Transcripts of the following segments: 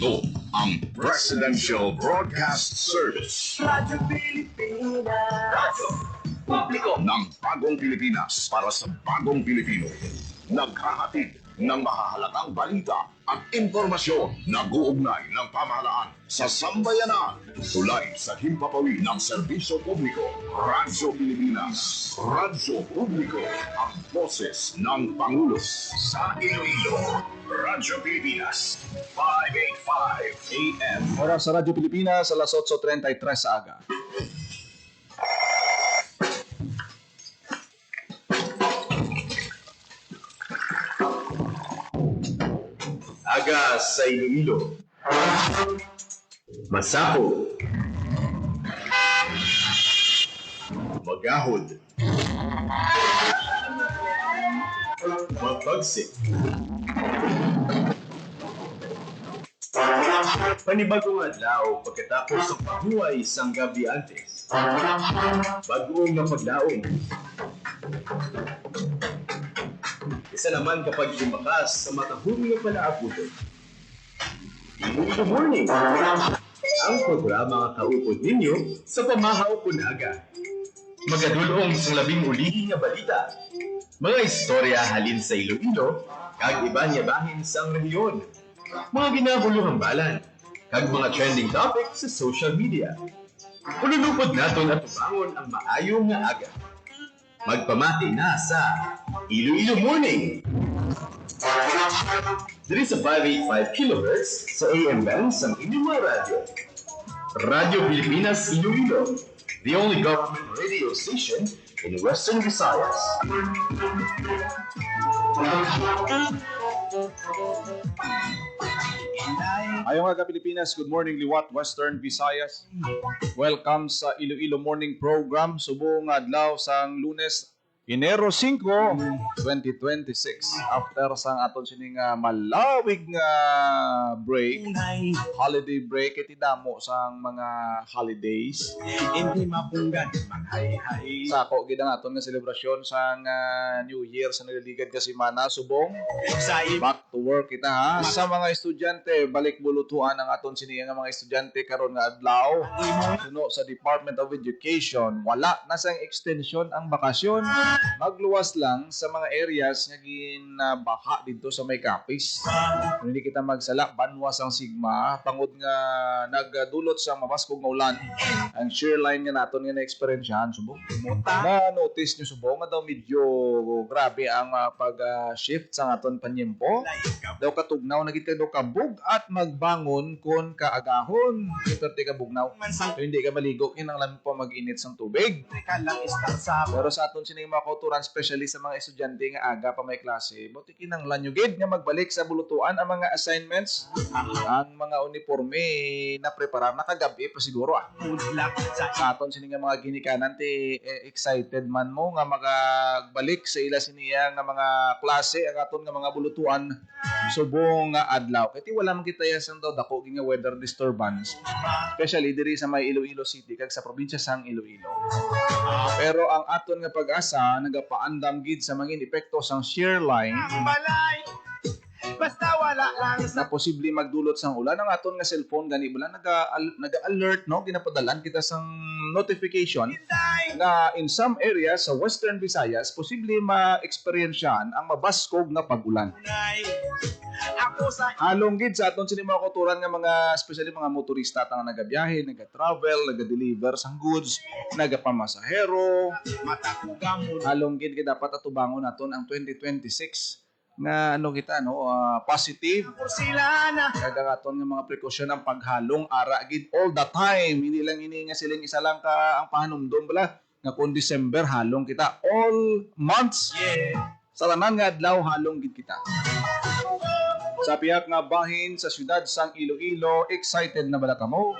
Ito ang Presidential Broadcast Service. Radyo Pilipinas. Radyo Publiko ng Bagong Pilipinas para sa Bagong Pilipino. Naghahatid ng mahahalagang balita at impormasyon na guugnay ng pamahalaan sa sambayanan. Tulay sa himpapawid ng serbisyo publiko. Radyo Pilipinas. Radyo Publiko. Ang boses ng Pangulo. Sa Iloilo, Radyo Pilipinas. 585 AM. Oras sa Radyo Pilipinas, alas 8:33 sa aga. Aga sa Iloilo. Masapo. Magahod. Mapagsik. Panibagong adlaw pagkatapos ng pahuway sang gabi antes. Bagong na paglaon. Isa naman kapag lumakas sa matahong na palaabutan. Good morning! Ang programa kaupod ninyo sa pamahaw kunaga. Magadulong sa labing ulihi nga balita. Mga istorya halin sa Iloilo, kag iba niya bahin sa rehiyon. Mga ginahuluhang balan, kag mga trending topics sa social media. Ululupod naton at tubangon ang maayong nga aga. Magpamati na sa Iloilo Morning! Diri sa 585 kHz sa AM band sa inyong mga radyo. Radyo Pilipinas Iloilo, the only government radio station in Western Visayas. Ayong aga Pilipinas, good morning liwat Western Visayas. Welcome sa Iloilo Morning Program. Subong adlaw sang Lunes, Enero 5, 2026. After sang aton sining malawig nga break, holiday break, iti damo sang mga holidays. Hindi mapunggan, maghay-hay. Sako gid ang aton nga selebrasyon sang New Year sa naliligad ka semana. Subong Sa back to work kita ha. Sa mga estudyante, balik bulutuan ang aton siniya nga mga estudyante karon nga adlaw. Suno sa Department of Education, wala na sang extension ang bakasyon. Magluwas lang sa mga areas nga ginabaha dito sa may Capiz. Kung hindi kita magsala, banwas ang sigma. Tangod nga nagdulot sa mabaskog nga ulan. Ang shear line nga naton nga na-experiencehan, subong. Na-notice nyo subong nga daw medyo grabe ang pag-shift sa aton panyempo. Daw katugnaw na kita daw kabug at magbangon kon kaagahon. Perti ka bugnaw. So, hindi ka maligo kinanglan pa mag-init sa tubig. lang istar sa Pero sa aton sining mga kauturan, especially sa mga estudyante nga aga pa may klase, buti kinanglan nyo gid nga magbalik sa bulutuan ang mga assignments, ang mga uniforme na preparar na kagabi pa siguro udlak sa sa aton sining nga mga ginikanan ti excited man mo nga magbalik sa ila siniya nga mga klase ang aton nga mga bulutuan subong nga adlaw. Kaya wala man kita yasan daw dako nga weather disturbance, especially diri sa may Iloilo City kag sa probinsya sang Iloilo. Pero ang aton nga pag-asa nagapaandam gid sa mga epekto sang shear line balay. Basta wala lang na sa posible magdulot sang ulan. Ang aton nga cellphone gani bala naga-alert no, ginapadalan kita sang notification day. na in some areas sa Western Visayas posible ma-experiensyahan ang mabaskog nga pag-ulan. Nay. Ako sa Halong gid sa aton sini mga kauturan nga mga especially mga motorista tang nagabiyahe, naga-travel, naga-deliver sang goods, nagapamasahero. mata ko gamon. Halong gid dapat atubangon naton ang 2026 nga ano kita no, positive Por sila na. kagagaton nga mga prekosyon ang paghalong ara gid all the time, hindi lang ini nga siling isa lang ka ang pahanumdom bala nga kung December halong kita all months. Yeah. Sa tanan nga adlaw halong gid kita. Sa piyak nga bahin sa syudad sang Iloilo, excited na bala kamo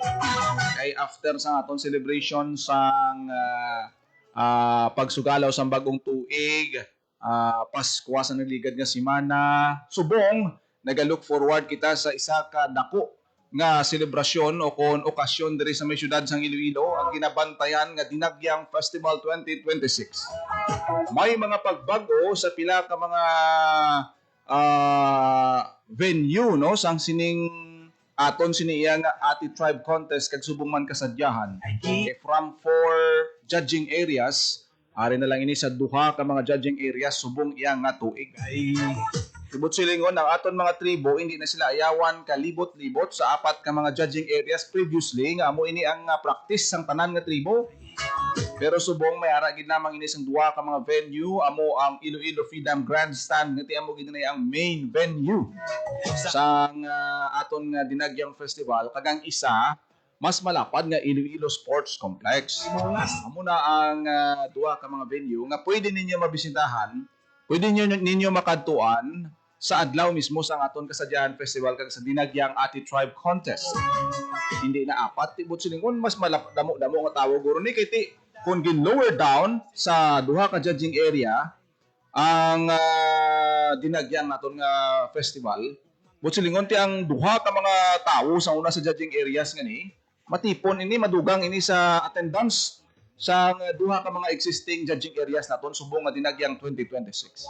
kay after sa aton celebration sang pagsugalaw sang bagong tuig, Pasko sa naligad nga semana, subong nagalook forward kita sa isa ka dako nga selebrasyon o kon okasyon diri sa may syudad sang Iloilo, ang ginabantayan nga Dinagyang Festival 2026. May mga pagbago sa pila ka mga venue no sang sining aton siniya nga ati tribe contest kag subong man kasadyahan. Ay, From 4 judging areas, ari na lang ini sa duha ka mga judging areas subong iya nga tuig. ay, Tibot silingon ang aton mga tribo hindi na sila ayawan kalibot-libot sa apat ka mga judging areas previously nga amo ini ang practice sang tanan nga tribo. Pero subong may ara gid namang ini sang duha ka mga venue amo ang Iloilo Freedom Grandstand ngati amo gid na ang main venue sang aton nga dinagyang festival kagang isa mas malapad nga Iloilo Sports Complex. Amo na ang duha ka mga venue nga pwede ninyo mabisitahan, pwede ninyo makadtuan sa adlaw mismo sa aton kasadyahan festival kag sa dinagyang Ati Tribe Contest. Hindi na apat tibot silingon mas damo nga tawo guro ni kay ti kung gin-lower down sa duha ka judging area ang dinagyang naton nga festival. Butsilingon ti ang duha ka mga tawo sa una sa judging areas ngani matipon ini madugang ini sa attendance sa duha ka mga existing judging areas naton subong nga dinagyang 2026.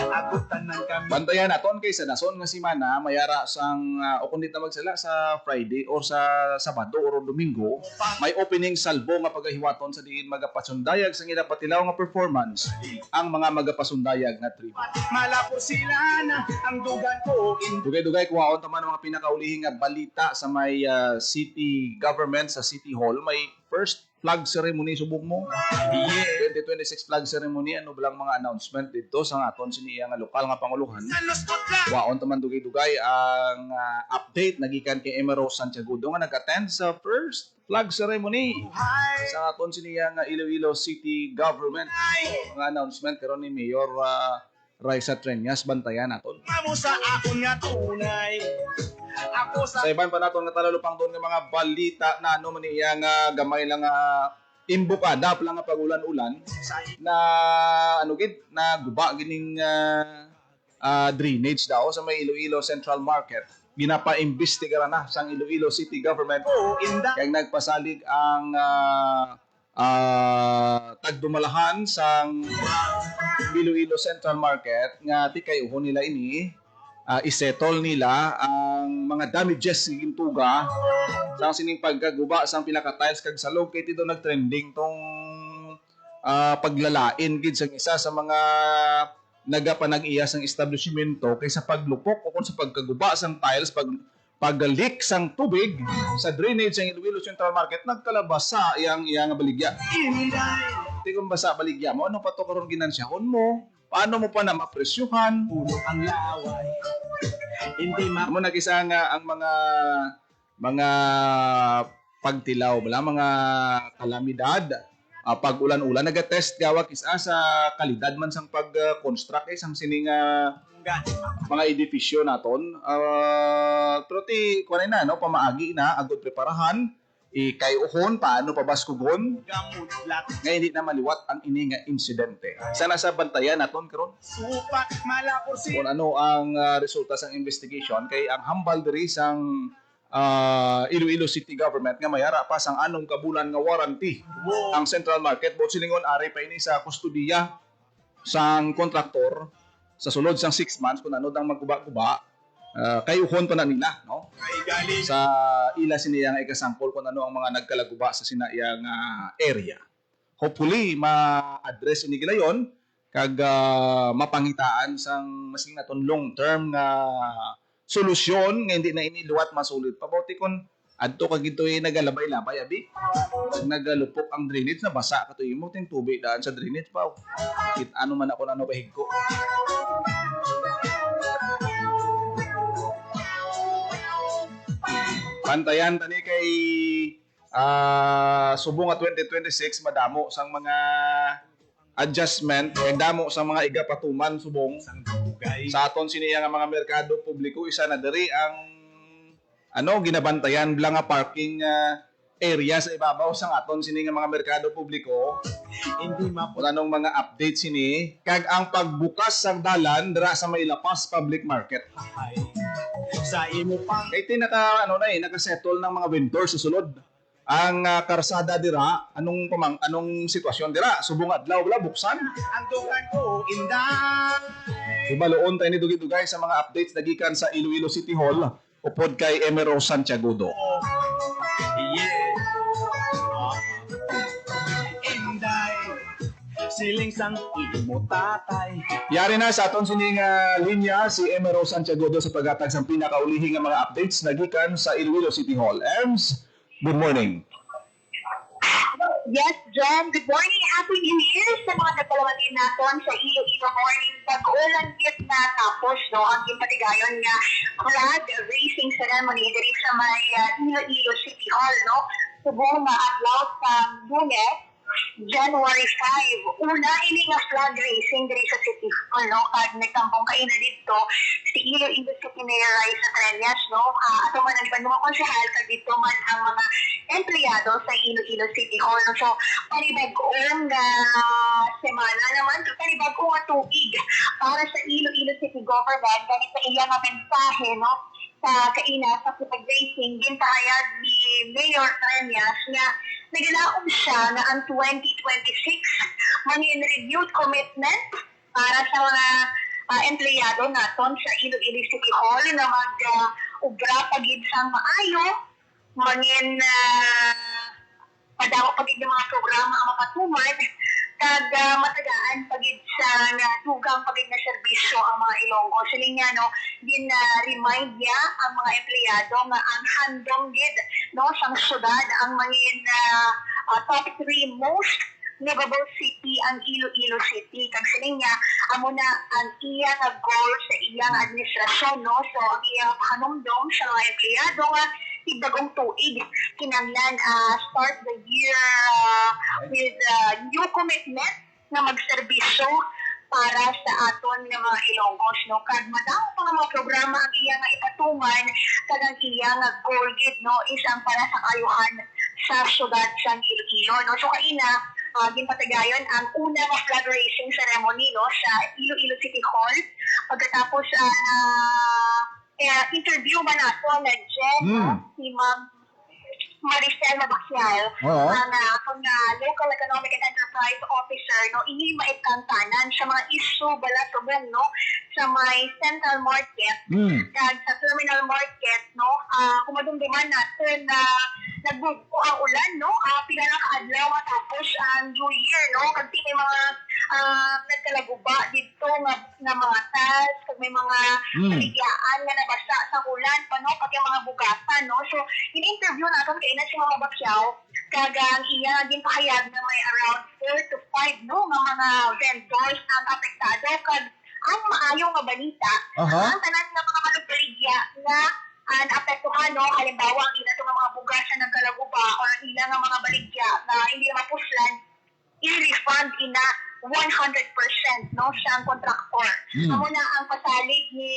agutan ng kami. Bantayan naton kay sa nason nga semana mayara sang o kundi na magsala sa Friday or sa Sabado or Domingo may opening salbo nga pagahiwaton sa diin magapasundayag sa ginapatilaw nga performance ang mga magapasundayag nga tribo. Malapor sila na ang dugan ko. Dugay-dugay kuhaon taman ang mga pinakaulihing nga balita sa may city government sa City Hall may first flag ceremony subok mo. Yeah. 2026 flag ceremony ano bilang mga announcement dito sa aton siniya nga lokal nga panguluhan. Sa lustot lang. Waon taman dugay-dugay ang update nagikan kay Emero Santiago nga nag-attend sa first flag ceremony Hi. sa aton siniya nga Iloilo City Government. Mga announcement karon ni Mayor Raisa Treñas bantayan naton. Mamo sa akon nga tunay. Ako sa Sa iban pa naton nga talalupang doon nga mga balita na ano man iya nga gamay lang imbukada lang nga pagulan-ulan na ano gid na guba gining drainage daw sa may Iloilo Central Market. Ginapa-imbestigaran na sang Iloilo City Government ko inda. kaya nagpasalig ang tagdumalahan sang Iloilo Central Market nga ti kay uhon nila ini isettle nila ang mga damages ng tuga sa sining pagkaguba sang pinaka-tiles kag salog kay dito nagtrending tong paglalain gid sang isa sa mga nagapanag-iya sang establishmento kaysa paglupok o kung sa pagkaguba sang tiles pag-leak sang tubig sa drainage ng Iloilo Central Market nagkalabas sa iyang baligya. Inday. Di kung basa baligya mo, ano pa to karon ginansyahon mo? Paano mo pa na mapresyuhan? Puno ang laway. Hindi Amo nag-isa nga ang mga pagtilaw bala mga kalamidad pag ulan-ulan nagatest gawak isa sa kalidad man sang pag-construct sang sining mga edifisyo naton pero ti kuan na no pamaagi na agud preparahan kay uhon paano pabaskugon gamot black. nga hindi na maliwat ang ini nga insidente. Sana sa bantayan naton karon Supat malapor kung sila. ano ang resulta sang investigation kay ang hambal diri sang Iloilo City Government nga mayara pa sang anong kabulan nga warranty ang Central Market bot silingon ari pa ini sa kustudiya sang kontraktor sa sulod sang 6 months kung ano dang magguba-guba kay uhon pa na nila no Ay galing. sa ila siniya nga ikasampol kung ano ang mga nagkalaguba sa sinayang area. Hopefully ma-address ini gilayon kag mapangitaan sang masing naton long term nga solusyon nga hindi na iniluwat masulit pabauti kon adto kag gitoy nagalabay-labay abi nagalupok ang drainage na basa katoy mo ting tubig daan sa drainage pa kit ano man ako nano bahigko. Pantayan tani kay subong nga 2026 madamo sang mga adjustment kay damo sang mga igapatuman subong Dugay. sa aton siniya nga mga merkado publiko isa na diri ang ginabantayan blang nga parking area sa ibabaw sang aton sini nga mga merkado publiko Hindi kung anong mga update sini kag ang pagbukas sang dalan dira sa may Lapas Public Market mapay. Sa imo pang kay nakasettle ng mga vendors sa sulod ang karsada dira anong sitwasyon dira subong adlaw wala buksan ang dugan ko inday. ibaloon tayo ni dugay-dugay sa mga updates nagikan sa Iloilo City Hall upod kay Emero Santiagudo. Yeah. Inday, siling sang imo tatay. Yari na sa aton sining linya si Emero Santiagudo sa paghatag sa pinakaulihing nga mga updates nagikan sa Iloilo City Hall. Ems, good morning. Yes, Jen. Good morning. Happy New Year sa mga nagpalawagin natin sa Iloilo Morning. Pag-ulan git na tapos, no, ang ginpatigayon nga flag raising ceremony diri sa may Iloilo City Hall, no? Subong na adlaw sa Lunes, January 5. Una ini nga flag raising diri sa City Hall, no? Kag nagtampong kaina dito si Iloilo City Mayor Raisa Treñas, no? Ato man ang mga konsehal kag dito man ang mga empleyado sa Iloilo City Hall. No? So, panibag-ong semana naman, panibag-ong tuig para sa Iloilo City Government. Ganit sa iya nga mensahe, no? Sa kaina, sa flag-raising, gintahayag ni Mayor Treñas na nagalaom siya na ang 2026 mangin renewed commitment para sa mga empleyado naton sa Iloilo City Hall na mag-ubra pagid sang maayo, mangin padawa pagid ng mga programa ang mapatuman, kag matagaan pagid sa dugang pagid na serbisyo ang mga Ilonggo. Siling nga, no, din remind niya ang mga empleyado nga ang handong gid, no, sang syudad ang mangin top 3 most livable city ang Iloilo City. Kag siling niya, amo na ang iya nga goal sa iyang administrasyon, no. So ang iyang hanumdom sa mga empleyado nga tigdagong tuig kinanglan start the year with new commitment na magserbisyo para sa aton nga mga Ilonggos, no. Kag madamo pa nga mga programa ang iya nga ipatuman, kag ang iya nga goal gid, no, is ang para sa ayuhan sa syudad sa Iloilo, no. So kaina ginpatigayon ang una nga flag raising ceremony, no, sa Iloilo City Hall. Pagkatapos interview ba nato na Jen, si Ma'am Maricel Mabakyal, ang Local Economic and Enterprise Officer, no, ini maikangtanan sa mga issue bala subong, no, sa may Central Market, kag sa Terminal Market, no, kumadumduman natin na nagbuko ang ulan, no, pila na kaadlaw matapos ang New Year, no, kag may mga nagkalaguba dito nga mga tas, kag may mga baligyan nga nabasa sa ulan pa, no, pati ang mga bugatan, no. So in-interview natin kay na si Mama Bakyaw, kag ang iya din pahayag na may around 4 to 5, no, nga mga vendors ang apektado, kag ang maayo nga balita, ang tanan nga mga malugbaligya nga naapektuhan, no, halimbawa ang ila itong mga bugasan ng kalaguba o ang ila nga mga baligya na hindi mapuslan, i-refund ina 100%, no, siyang kontraktor. Amo na ang pasalig ni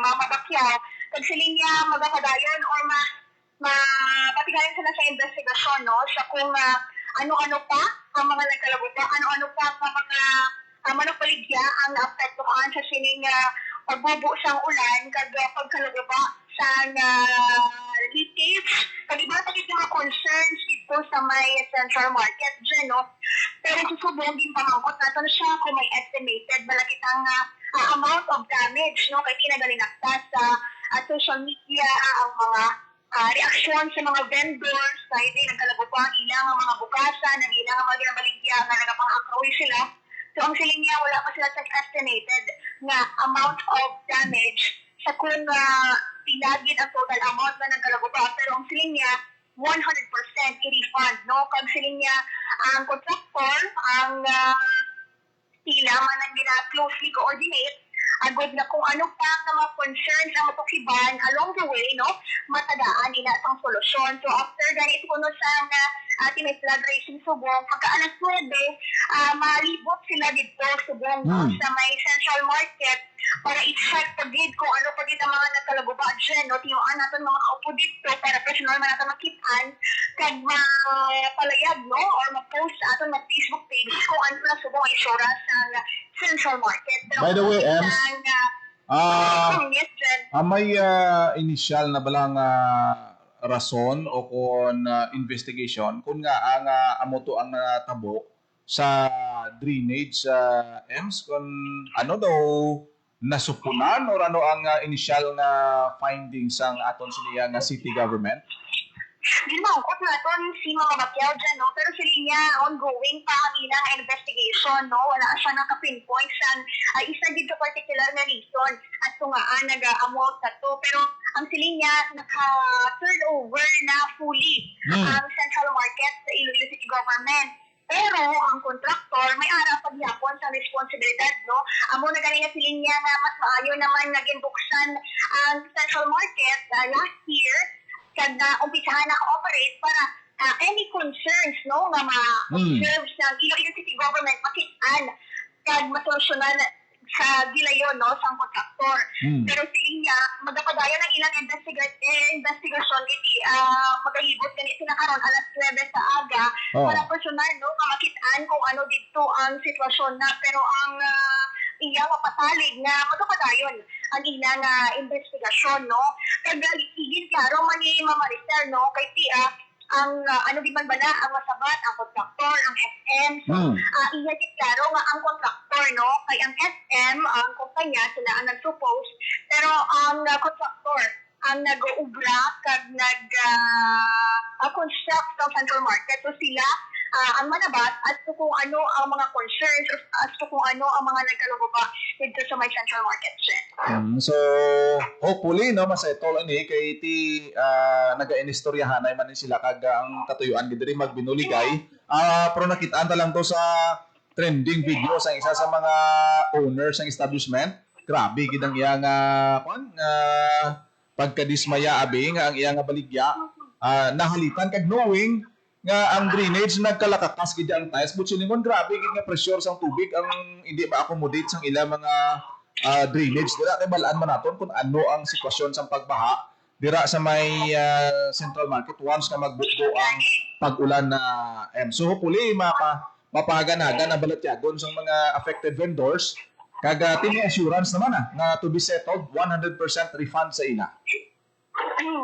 Mama Bakyaw, kag siling niya magapadayon or mapatigayon sila sa investigasyon, no, sa kung ano-ano pa ang mga nagkalaguba, ano-ano pa ang mga manupaligya ang naapektuhan sa sining pagbubo sang ulan, kag pagkalaguba sa leakage, kag iba pa yung mga concerns dito sa may Central Market dyan, no. Pero susubong din pamangkot natin siya kung may estimated malaki ang amount of damage, no, kay tinagalinakta sa social media ang mga reaksyon sa mga vendors, kahit nagkalaguba ang ilang mga bukasan, ang ilang mga ginabaligya nga nagapang-akrawi sila. So ang siling niya, wala pa sila estimated na amount of damage sa kung pinagin ang total amount na nagkalaguba. Pero ang siling niya, 100% i-refund, no? Kag siling niya, ang contractor, ang sila man ang closely coordinate, agad na kung ano pa ang mga concerns ang matukiban along the way, no, matadaan nila ang solusyon. So after ganito kuno sa ating may flag raising subong, pagka alas 9, malibot sila dito subong sa may Central Market para i-check pagid kung ano pagid ang mga nagkalaguba dyan, no, tiyuan natin mga kaupo dito para personal man natin makitaan, kag mapalayag, no, or ma-post sa ating Facebook page kung ano na subong isura sa Central Market. Pero by the way, Ems, yes, Jen. may initial na balang rason o kung investigation kung nga ang amoto ang natabo sa drainage sa EMS kung ano daw nasupunan or ano ang initial nga findings ang aton siniya nga city government? Di maungkot na ito si mga Bacquiao dyan, no? Pero sila niya ongoing pa ang ilang investigation, no? Wala siya naka-pinpoint sa isa dito particular na reason at tungaan nag-amount na to. Pero ang sila niya naka-turn over na fully ang central market sa Iloilo City Government. Pero ang kontraktor may ara paghapon sa responsibilidad, no? Amo na galing sila niya na mas maayo naman naging buksan ang central market last year kag na umpisahan na operate para any concerns, no, na ma-observe sa Iloilo City Government makitaan kag masolusyonan sa gilayon, no, sa kontraktor. Pero sila niya magapadayon ng ilang investigation iti magalibot ganito na karon alas 9 sa aga para personal, no, makitaan kung ano dito ang sitwasyon na. Pero ang iya mapatalig na magapadayon ang ilang investigasyon, no. Kag igin klaro man ni Mama Rister, no, kay ang ano di man bala ang masabat ang kontraktor, ang SM. So iya di klaro nga ang kontraktor, no, kay ang SM ang kumpanya sila ang nag-suppose, pero ang kontraktor ang nag-uubra kag nag-construct ng central market. So sila ang manabat as to kung ano ang mga concerns, as to kung ano ang mga nagkalugba dito sa may central market. So, hopefully, no, masetol ani kay iti naga-inistoryahan ay man sila kag ang katuyuan gid diri magbinuligay. Pero nakitaan ta lang to sa trending video sa isa sa mga owners ng establishment. Grabe gid ang iyang pagkadismaya abi nga ang iyang baligya. Nahalitan kag knowing nga ang drainage nagkalakakas gid ang tiles but silingon grabe gid nga pressure sang tubig ang hindi ma-accommodate sang ilang mga drainage dira kay balaan man naton kung ano ang sitwasyon sang pagbaha dira sa may central market once na magbuo ang pag-ulan na so hopefully mapaganagan ang balatyagon sang mga affected vendors kag tini assurance naman na to be settled 100% refund sa ila.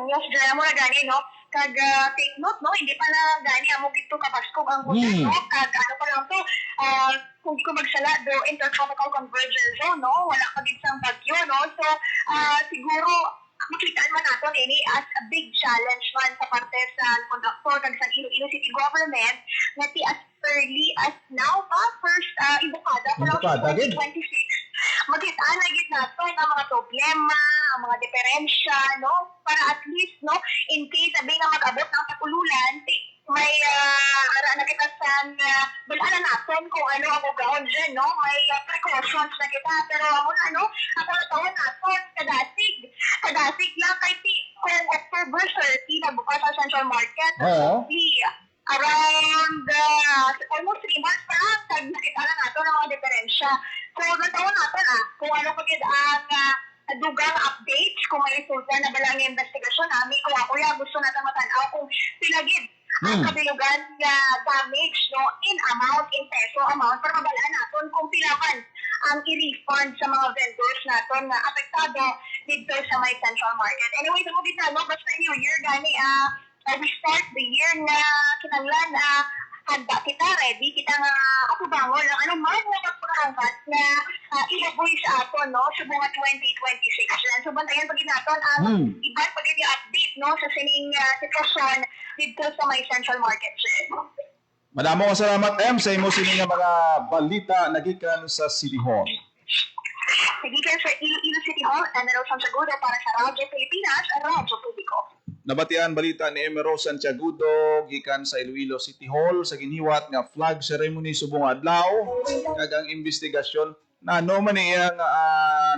Yes, dira mo na gani, no? Kag take note, no, hindi pa na gani amo gito kapaskog ang gobyerno, kag ano pa lang to, kung di ko magsala do intertropical convergence zone, no, wala pa gid sang bagyo, no, so siguro makitaan man naton ini as a big challenge man sa parte sa kontraktor kag sa Iloilo City Government nga ti as early as now pa first ibukada pa 2026 makitaan na gid naton ang mga problema, ang mga diferensya, no, para at least, no, in case sabi nga mag-abot ng pag-ululan, may ara na kita sa balaan natin kung ano ang ugahon dyan, no, may precautions na kita, pero ako na, no, ako na tawon natin, kadasig lang kay kung October 30 na bukas ang central market, around almost 3 months pa lang, nakita na natin ang mga diferensya. So, natawon natin kung ano pagid ang dugang updates, kung may resulta na balang investigasyon namin, kung ako gusto natin matanaw kung pinagid ang kabilugan na damage, no, in amount, in peso amount, para mabalaan natin kung pilakan ang i-refund sa mga vendors natin na apektado dito sa may central market. Anyway, sa mga no, basta New Year, gani, we start the year na kinanglan, handa kita, ready kita nga ako bangon ng anong man na pagpangangkat na i-avoid sa ato, no, sa mga 2026. So, bantayan pagin natin ang iba't pagin yung update, no, sa sining sitwasyon dito sa may central market. Madamo salamat, sa imo sining mga balita nagikan sa City Hall. Nagikan sa Iloilo City Hall, Emerald Santiagudo para sa Radyo Pilipinas, Radyo Publiko. Nabatian balita ni Emerald Santiagudo gikan sa Iloilo City Hall sa giniwat nga flag ceremony subong adlaw kag ang investigasyon na ano man niya nga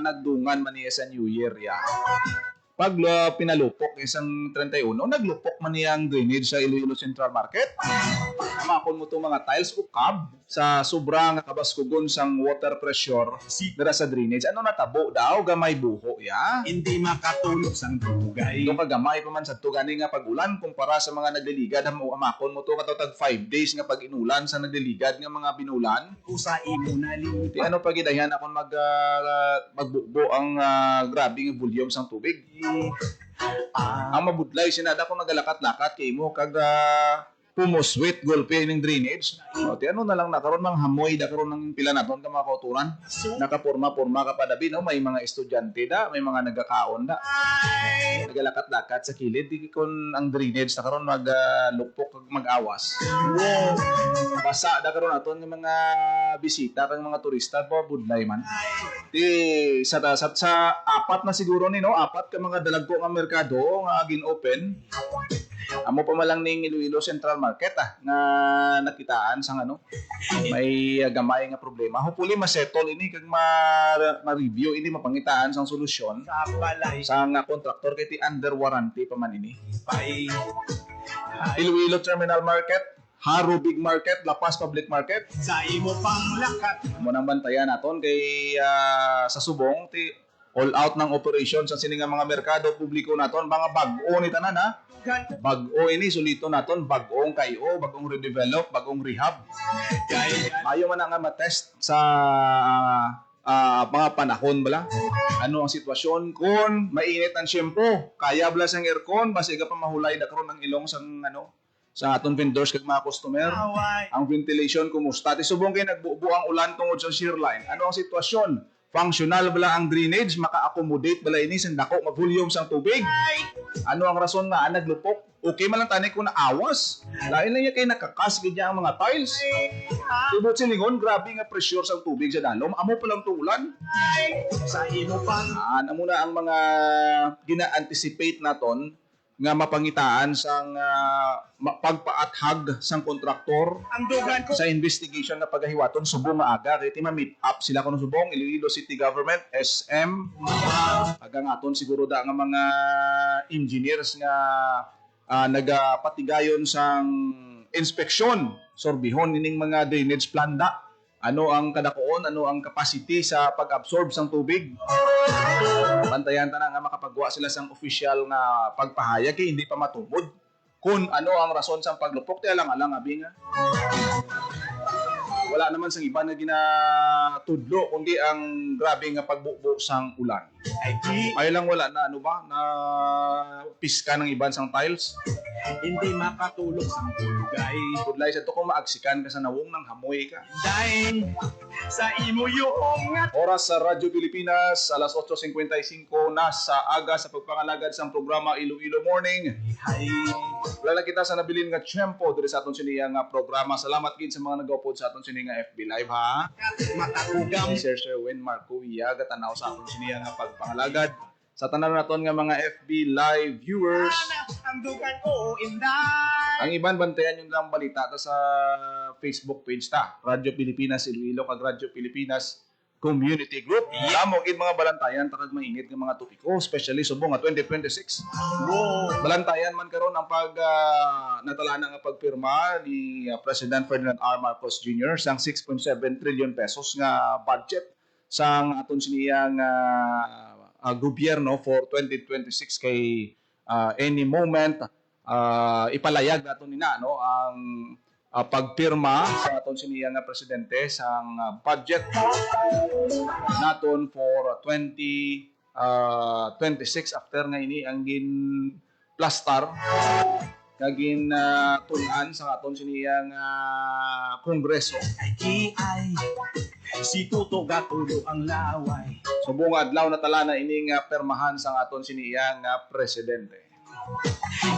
nagdungan man niya sa New Year ya. Pag pinalupok isang 31, naglupok man niya ang drainage sa Iloilo Central Market. Makon mo itong mga tiles ukab sa sobrang kabaskugon sang water pressure dira sa drainage. Ano natabo daw? Gamay buho ya. Hindi makatulog sang dugay. Ito kagamay pa man sa tugani nga pag-ulan kumpara sa mga nagliligad. Makon mo ito katawag 5 days nga pag-inulan sa nagliligad nga mga binulan. Usai mo na Di ano pagidayan akong magbubo ang grabe nga volume sang tubig. Ang mabudlay sinada ko nagalakat-lakat kay mo kag pumuswit gulpi ng drainage. O, ti ano na lang nakaroon ng hamoy, nakaroon ng pila naton ka mga kauturan. Nakapurma-purma ka pa dabi, no? May mga estudyante da, may mga nagkakaon da. Nagalakat-lakat sa kilid, di kon ang drainage nakaroon maglukpok, mag-awas. Wow! Basa da karon aton ng mga bisita, kang mga turista, po, budlay man. Di, sa apat na siguro ni, no? Apat ka mga dalagko nga merkado nga gin-open. Amo pa malang ning Iloilo Central Market nga nakitaan sang ano may gamay nga problema. Hopefully ma-settle ini kag ma-review ini mapangitaan sang solusyon sang kontraktor kay ti under warranty pa man ini. Iloilo Terminal Market, Haro Big Market, Lapas Public Market. Sa imo pang lakat. Mo nang bantayan naton kay sa subong ti all out ng operation sa sini nga mga merkado publiko naton mga bag-o ni tanan ha. Bag-o ini sulito naton, bag-ong kayo, bagong redevelop, bagong rehab. Ayaw man nga matest sa mga panahon bala. Ano ang sitwasyon kung mainit ang syempo, kaya bala sang aircon, basiga pa mahulay da karon ng ilong sang ano sa aton vendors kag mga customer. Ang ventilation kumusta? Ti subong kay nagbubo ang ulan tungod sa shear line. Ano ang sitwasyon? Functional bala ang drainage, maka-accommodate bala ini sa dako nga volume sang tubig. Ano ang rason nga naglupok? Okay man lang tani kung naawas. Lain lang niya kay nakakas gidya ang mga tiles. Tubot silingon, grabe nga pressure sang tubig sa dalom. Amo pa lang tuulan. Sa imo pang Amo na ang mga gina-anticipate naton nga mapangitaan sang pagpaathag sang kontraktor ang dugan ko. sa investigation na paghahiwaton subong nga aga kay ti ma-meet up sila kuno subong Iloilo City Government SM agang aton siguro da nga mga engineers nga nagapatigayon sang inspeksyon sorbihon ining mga drainage plan da. Ano ang kadakoon, ano ang capacity sa pag-absorb sang tubig. Bantayan ta na nga makapagawa sila sang official nga pagpahayag kay hindi pa matubod kung ano ang rason sang paglupok. Kaya lang abi nga. Wala naman sang iba na ginatudlo kundi ang grabe nga pagbubo sang ulan. Ay lang wala na ano ba na piska ng iban sang tiles. Hindi makatulog sa bulgay. Budlay sa to kung maaksikan ka sa nawong ng hamoy ka. Dahil sa imo yung Oras sa Radyo Pilipinas, alas 8:55 na sa aga sa pagpangalagad sang programa Iloilo Morning. Wala na kita sa nabilin nga tiyempo diri sa aton siniya nga programa. Salamat gid sa mga nag-upload sa aton siniya nga FB Live ha. matatugam. Sir Sherwin Marco Iyaga tanaw sa aton siniya nga pagpangalagad. Sa tanan naton nga mga FB Live viewers, Ang dugan ko inday. ang iban bantayan yung lang balita ta sa Facebook page ta, Radyo Pilipinas Iloilo kag Radyo Pilipinas Community Group. Damo gid mga balantayan ta kag mainit nga mga topiko, especially subong nga 2026. Balantayan man karon ang natalana nga pagpirma ni President Ferdinand R. Marcos Jr. sang 6.7 trillion pesos nga budget sang aton siniyang gobyerno for 2026 kay any moment ipalayag naton nina no ang pagpirma sa aton siniya nga presidente sang budget naton for 2026 after nga ini ang gin plastar kagin tunan sa aton siniya nga kongreso. Ay, si Tuto Gatulo ang laway. Subong adlaw na talana ini nga permahan sang aton siniya nga presidente.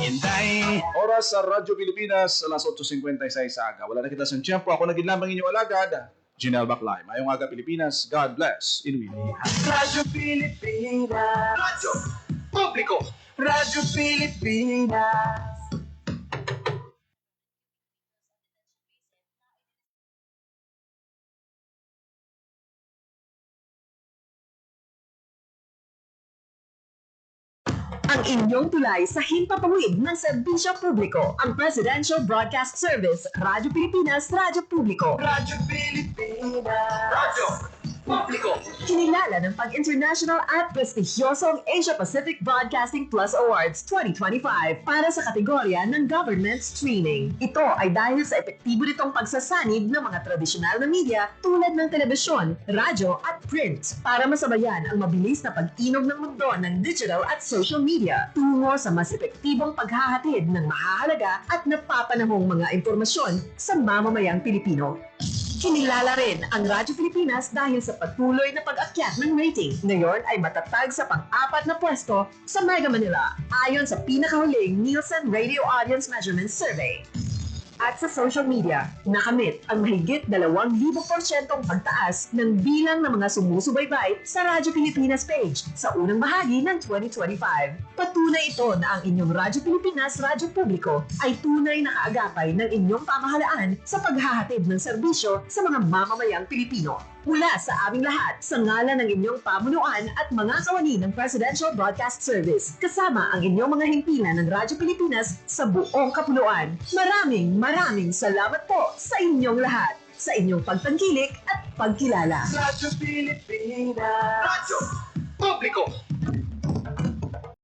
Inday. Oras sa Radyo Pilipinas, alas 8:56 sa aga. Wala na kita sa tiyempo. Ako naging lamang inyong alagad, Ginel Baclay. Mayong aga Pilipinas. God bless. Inuwi. Radyo Pilipinas. Radyo Publiko. Radyo Pilipinas. Ang inyong tulay sa himpapawid ng serbisyo publiko, ang Presidential Broadcast Service, Radyo Pilipinas, Radyo Publiko. Radyo Pilipinas. Radyo Publiko. Kinilala ng pag-international at prestigyosong Asia Pacific Broadcasting Plus Awards 2025 para sa kategorya ng Government Streaming. Ito ay dahil sa epektibo nitong pagsasanib ng mga tradisyonal na media tulad ng telebisyon, radyo at print para masabayan ang mabilis na pag-inog ng mundo ng digital at social media tungo sa mas epektibong paghahatid ng mahahalaga at napapanahong mga impormasyon sa mamamayang Pilipino. Kinilala rin ang Radyo Pilipinas dahil sa patuloy na pag-akyat ng rating. Ngayon ay matatag sa pang-4 na pwesto sa Mega Manila ayon sa pinakahuling Nielsen Radio Audience Measurement Survey. At sa social media, nakamit ang mahigit 2,000% pagtaas ng bilang ng mga sumusubaybay sa Radyo Pilipinas page sa unang bahagi ng 2025. Patunay ito na ang inyong Radyo Pilipinas Radyo Publiko ay tunay na kaagapay ng inyong pamahalaan sa paghahatid ng serbisyo sa mga mamamayang Pilipino. Mula sa aming lahat, sa ngalan ng inyong pamunuan at mga kawani ng Presidential Broadcast Service, kasama ang inyong mga himpilan ng Radyo Pilipinas sa buong kapuluan. Maraming salamat po sa inyong lahat, sa inyong pagtangkilik at pagkilala. Radyo Pilipinas. Radyo Publiko.